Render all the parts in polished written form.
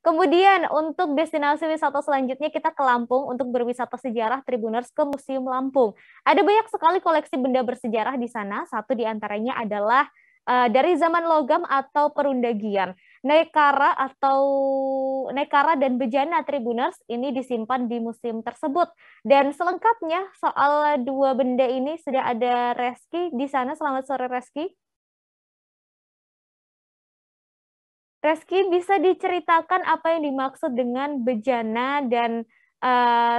Kemudian untuk destinasi wisata selanjutnya kita ke Lampung untuk berwisata sejarah Tribuners ke Museum Lampung. Ada banyak sekali koleksi benda bersejarah di sana. Satu di antaranya adalah dari zaman logam atau perundagian. Nekara dan bejana Tribuners ini disimpan di museum tersebut. Dan selengkapnya soal dua benda ini sudah ada Reski di sana. Selamat sore Reski. Reski, bisa diceritakan apa yang dimaksud dengan bejana dan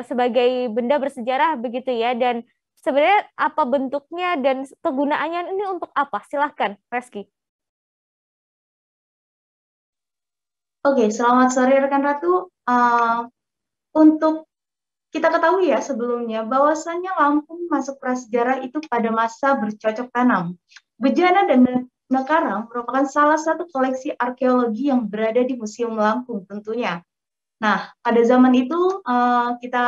sebagai benda bersejarah begitu ya, dan sebenarnya apa bentuknya dan kegunaannya ini untuk apa? Silahkan, Reski. Oke, selamat sore rekan Ratu. Untuk kita ketahui ya sebelumnya bahwasannya Lampung masuk prasejarah itu pada masa bercocok tanam. Bejana dan Nekara merupakan salah satu koleksi arkeologi yang berada di Museum Lampung tentunya. Nah, pada zaman itu kita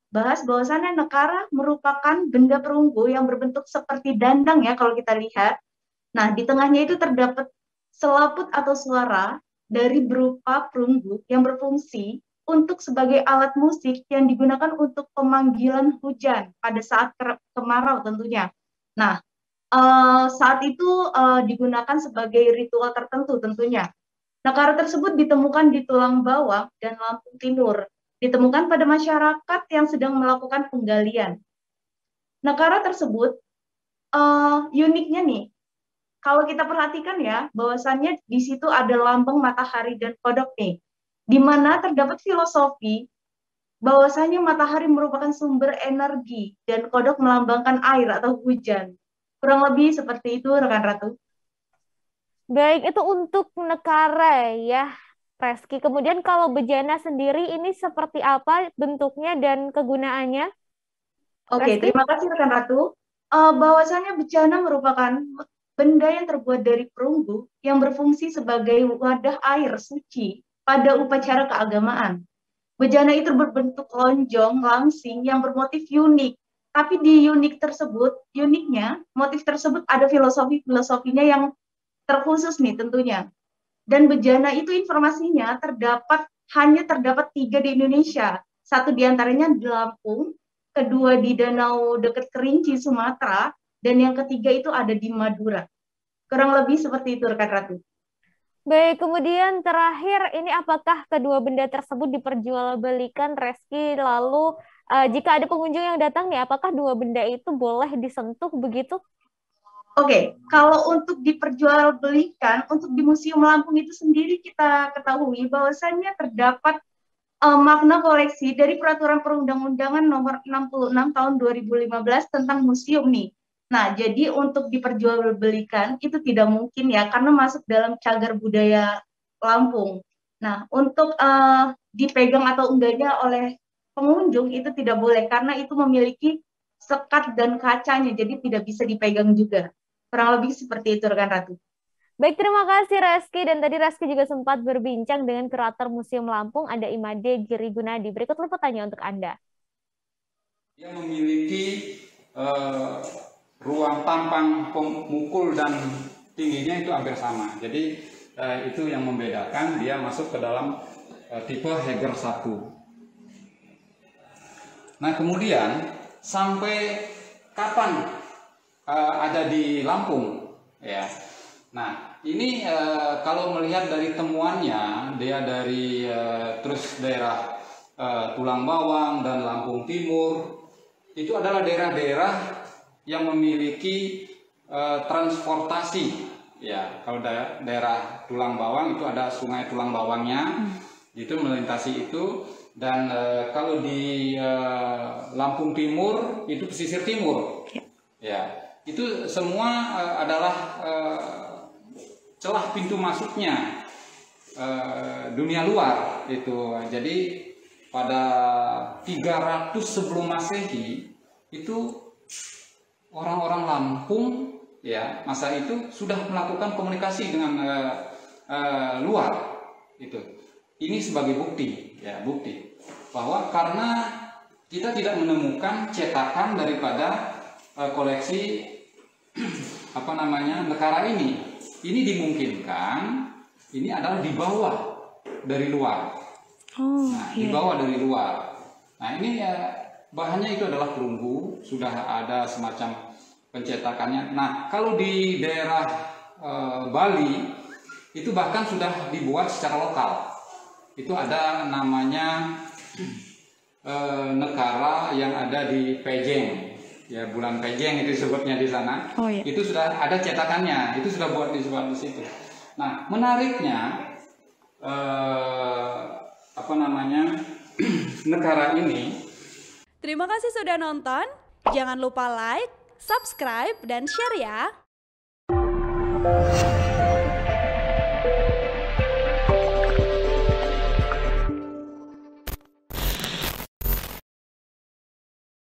bahas bahwasannya Nekara merupakan benda perunggu yang berbentuk seperti dandang ya kalau kita lihat. Nah, di tengahnya itu terdapat selaput atau suara dari berupa perunggu yang berfungsi untuk sebagai alat musik yang digunakan untuk pemanggilan hujan pada saat kemarau tentunya. Nah, saat itu digunakan sebagai ritual tertentu tentunya. Nekara tersebut ditemukan di Tulang Bawang dan Lampung Timur. Ditemukan pada masyarakat yang sedang melakukan penggalian. Nekara tersebut uniknya nih, kalau kita perhatikan ya, bahwasannya di situ ada lambang matahari dan kodok nih, di mana terdapat filosofi bahwasannya matahari merupakan sumber energi dan kodok melambangkan air atau hujan. Kurang lebih seperti itu, rekan Ratu. Baik, itu untuk Nekara ya, Reski. Kemudian kalau bejana sendiri ini seperti apa bentuknya dan kegunaannya, Oke, Reski? terima kasih rekan Ratu. Bahwasannya bejana merupakan benda yang terbuat dari perunggu yang berfungsi sebagai wadah air suci pada upacara keagamaan. Bejana itu berbentuk lonjong, langsing, yang bermotif unik. Tapi di uniknya, motif tersebut ada filosofinya yang terkhusus nih tentunya. Dan bejana itu informasinya hanya terdapat 3 di Indonesia. Satu diantaranya di Lampung, kedua di Danau dekat Kerinci, Sumatera, dan yang ketiga itu ada di Madura. Kurang lebih seperti itu, rekan Ratu. Baik, kemudian terakhir ini apakah kedua benda tersebut diperjualbelikan, Reski? Lalu jika ada pengunjung yang datang nih, apakah dua benda itu boleh disentuh begitu? Oke, kalau untuk diperjualbelikan, untuk di Museum Lampung itu sendiri kita ketahui bahwasannya terdapat makna koleksi dari Peraturan Perundang-undangan Nomor 66 Tahun 2015 tentang museum nih. Nah, jadi untuk diperjualbelikan itu tidak mungkin ya, karena masuk dalam cagar budaya Lampung. Nah, untuk dipegang atau enggaknya oleh pengunjung itu tidak boleh, karena itu memiliki sekat dan kacanya, jadi tidak bisa dipegang juga. Kurang lebih seperti itu, rekan Ratu. Baik, terima kasih Reski. Dan tadi Reski juga sempat berbincang dengan kurator Museum Lampung, ada Imade Giri Gunadi. Berikut liputannya untuk Anda. Dia memiliki ruang tampang pemukul dan tingginya itu hampir sama. Jadi itu yang membedakan dia masuk ke dalam tipe Heger 1. Nah, kemudian sampai kapan ada di Lampung ya. Nah, ini kalau melihat dari temuannya, dia dari terus daerah Tulang Bawang dan Lampung Timur, itu adalah daerah-daerah yang memiliki transportasi ya. Kalau daerah Tulang Bawang itu ada sungai Tulang Bawangnya, itu melintasi itu. Dan kalau di Lampung Timur itu pesisir timur ya, itu semua adalah celah pintu masuknya dunia luar itu. Jadi pada 300 sebelum Masehi itu orang-orang Lampung ya masa itu sudah melakukan komunikasi dengan luar itu. Ini sebagai bukti ya, bukti bahwa karena kita tidak menemukan cetakan daripada koleksi Nekara ini dimungkinkan ini adalah di bawah dari luar. Nah, dibawa dari luar. Nah, ini bahannya itu adalah perunggu, sudah ada semacam pencetakannya. Nah, kalau di daerah Bali itu bahkan sudah dibuat secara lokal. Itu ada namanya negara yang ada di Pejeng, ya bulan Pejeng itu disebutnya di sana. Itu sudah ada cetakannya, itu sudah buat di situ. Nah, menariknya negara ini. Terima kasih sudah nonton. Jangan lupa like, subscribe, dan share ya.